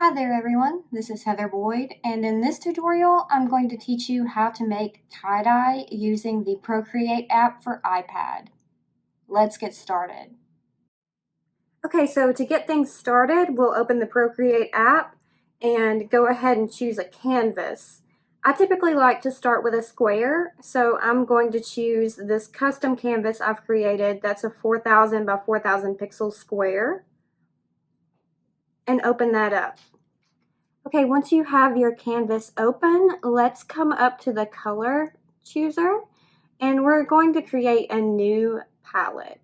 Hi there everyone, this is Heather Boyd, and in this tutorial I'm going to teach you how to make tie-dye using the Procreate app for iPad. Let's get started. Okay, so to get things started, we'll open the Procreate app and go ahead and choose a canvas. I typically like to start with a square, so I'm going to choose this custom canvas I've created that's a 4000 by 4000 pixel square and open that up. Okay, once you have your canvas open, let's come up to the color chooser and we're going to create a new palette.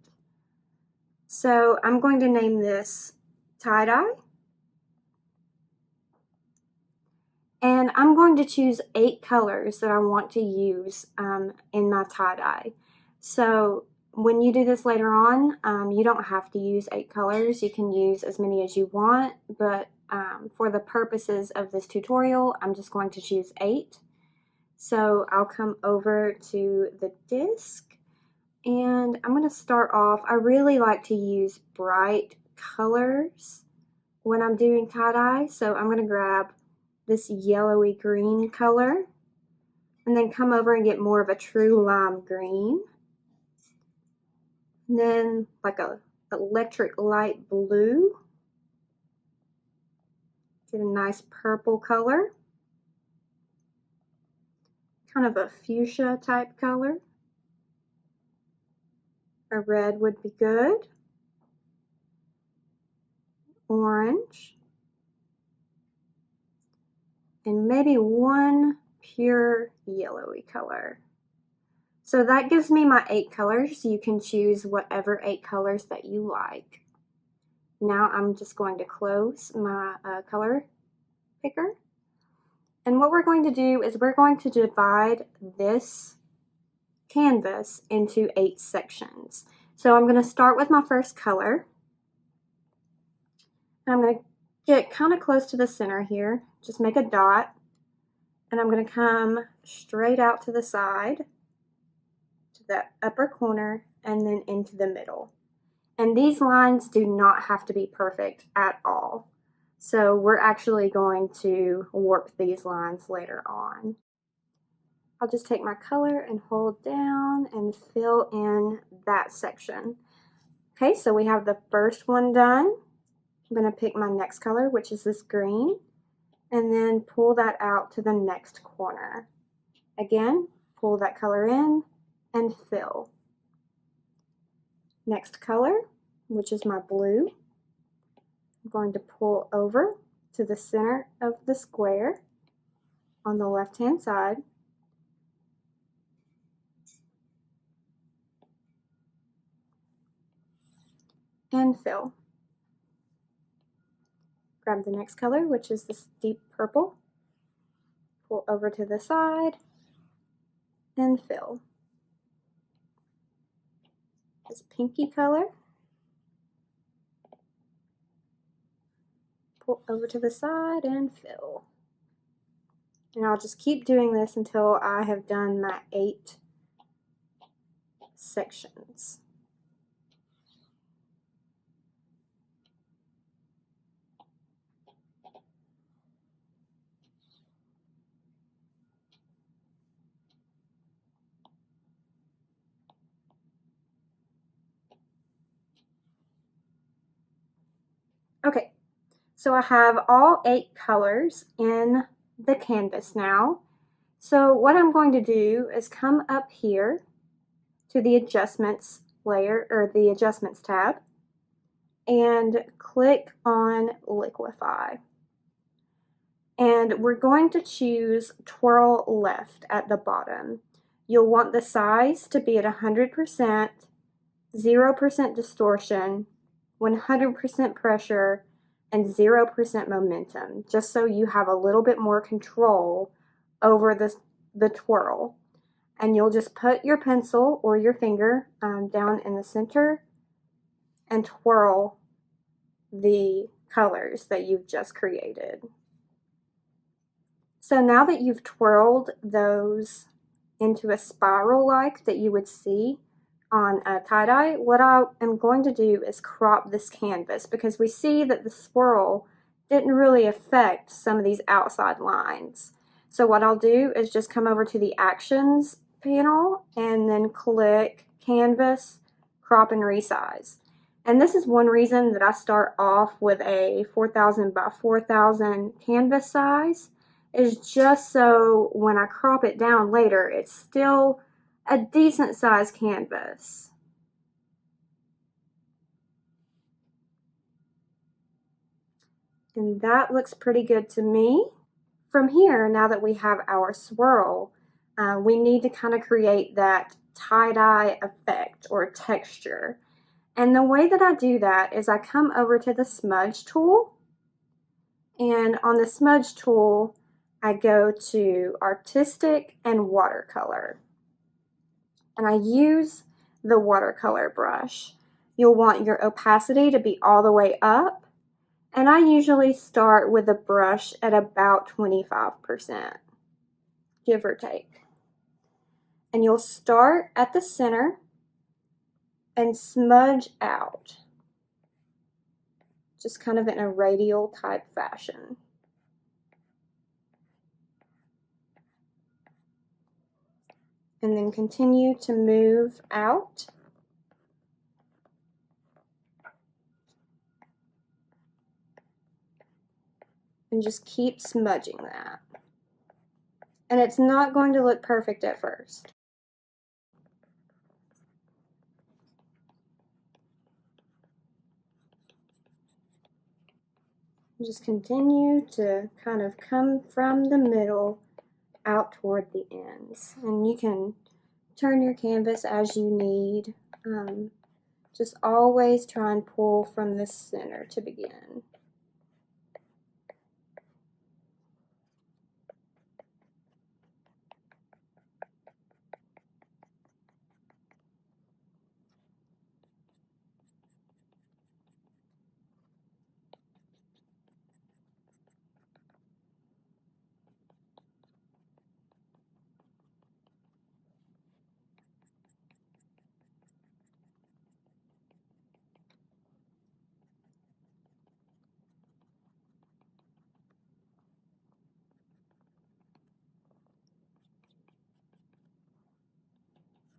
So I'm going to name this tie-dye. And I'm going to choose 8 colors that I want to use in my tie-dye. So when you do this later on, you don't have to use 8 colors. You can use as many as you want, but for the purposes of this tutorial, I'm just going to choose 8. So I'll come over to the disc and I'm going to start off. I really like to use bright colors when I'm doing tie-dye, so I'm going to grab this yellowy green color and then come over and get more of a true lime green. And then like a electric light blue. Get a nice purple color. Kind of a fuchsia type color. A red would be good. Orange. And maybe one pure yellowy color. So that gives me my 8 colors. You can choose whatever 8 colors that you like. Now I'm just going to close my color picker. And what we're going to do is we're going to divide this canvas into 8 sections. So I'm going to start with my first color. And I'm going to get kind of close to the center here. Just make a dot. And I'm going to come straight out to the side, to the upper corner, and then into the middle. And these lines do not have to be perfect at all. So we're actually going to warp these lines later on. I'll just take my color and hold down and fill in that section. Okay, so we have the first one done. I'm going to pick my next color, which is this green, and then pull that out to the next corner. Again, pull that color in and fill. Next color, which is my blue. I'm going to pull over to the center of the square on the left-hand side. And fill. Grab the next color, which is this deep purple. Pull over to the side and fill. This pinky color. Pull over to the side and fill. And I'll just keep doing this until I have done my 8 sections. Okay, so I have all 8 colors in the canvas now. So what I'm going to do is come up here to the adjustments layer, or the adjustments tab, and click on liquify. And we're going to choose twirl left at the bottom. You'll want the size to be at 100%, 0% distortion, 100% pressure, and 0% momentum, just so you have a little bit more control over the twirl. And you'll just put your pencil or your finger down in the center and twirl the colors that you've just created. So now that you've twirled those into a spiral like that you would see on a tie-dye, what I am going to do is crop this canvas, because we see that the swirl didn't really affect some of these outside lines. So what I'll do is just come over to the Actions panel and then click Canvas, Crop and Resize. And this is one reason that I start off with a 4000 by 4000 canvas size, is just so when I crop it down later, it's still a decent size canvas. And that looks pretty good to me. From here, now that we have our swirl, we need to kind of create that tie-dye effect or texture. And the way that I do that is I come over to the Smudge Tool, and on the Smudge Tool, I go to Artistic and Watercolor. And I use the watercolor brush. You'll want your opacity to be all the way up, and I usually start with a brush at about 25%, give or take. And you'll start at the center and smudge out, just kind of in a radial type fashion. And then continue to move out. And just keep smudging that. And it's not going to look perfect at first. Just continue to kind of come from the middle out toward the ends. And you can turn your canvas as you need. Just always try and pull from the center to begin.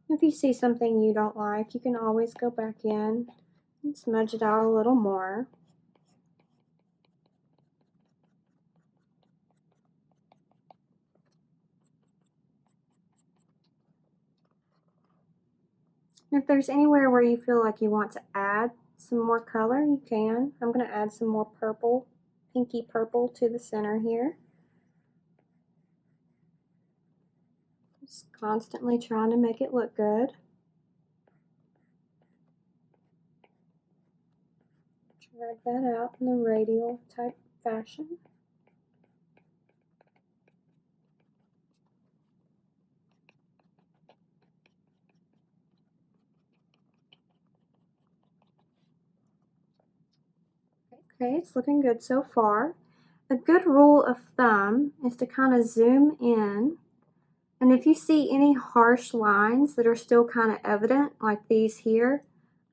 If you see something you don't like, you can always go back in and smudge it out a little more. If there's anywhere where you feel like you want to add some more color, you can. I'm going to add some more purple, pinky purple to the center here. Just constantly trying to make it look good. Drag that out in the radial type fashion. Okay, it's looking good so far. A good rule of thumb is to kind of zoom in, and if you see any harsh lines that are still kind of evident, like these here,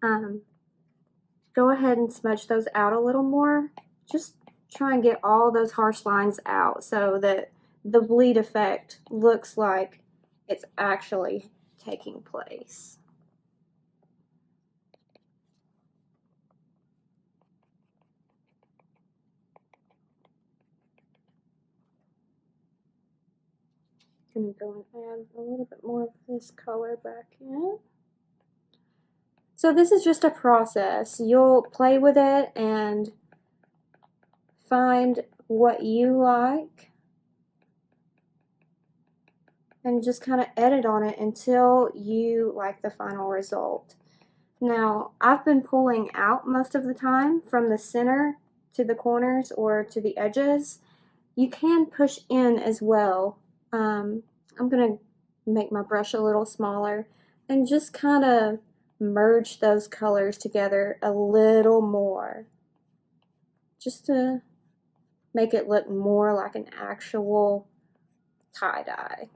go ahead and smudge those out a little more. Just try and get all those harsh lines out so that the bleed effect looks like it's actually taking place. I'm going to go and add a little bit more of this color back in. So this is just a process. You'll play with it and find what you like and just kind of edit on it until you like the final result. Now, I've been pulling out most of the time from the center to the corners or to the edges. You can push in as well. I'm going to make my brush a little smaller and just kind of merge those colors together a little more, just to make it look more like an actual tie-dye.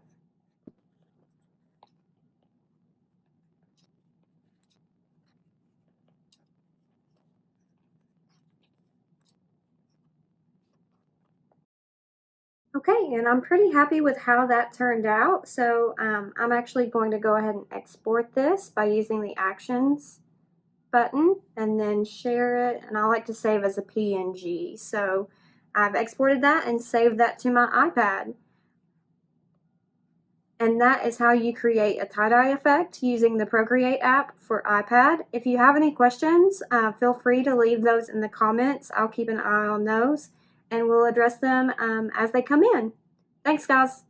Okay, and I'm pretty happy with how that turned out. So I'm actually going to go ahead and export this by using the Actions button and then share it. And I like to save as a PNG. So I've exported that and saved that to my iPad. And that is how you create a tie-dye effect using the Procreate app for iPad. If you have any questions, feel free to leave those in the comments. I'll keep an eye on those and we'll address them as they come in. Thanks, guys.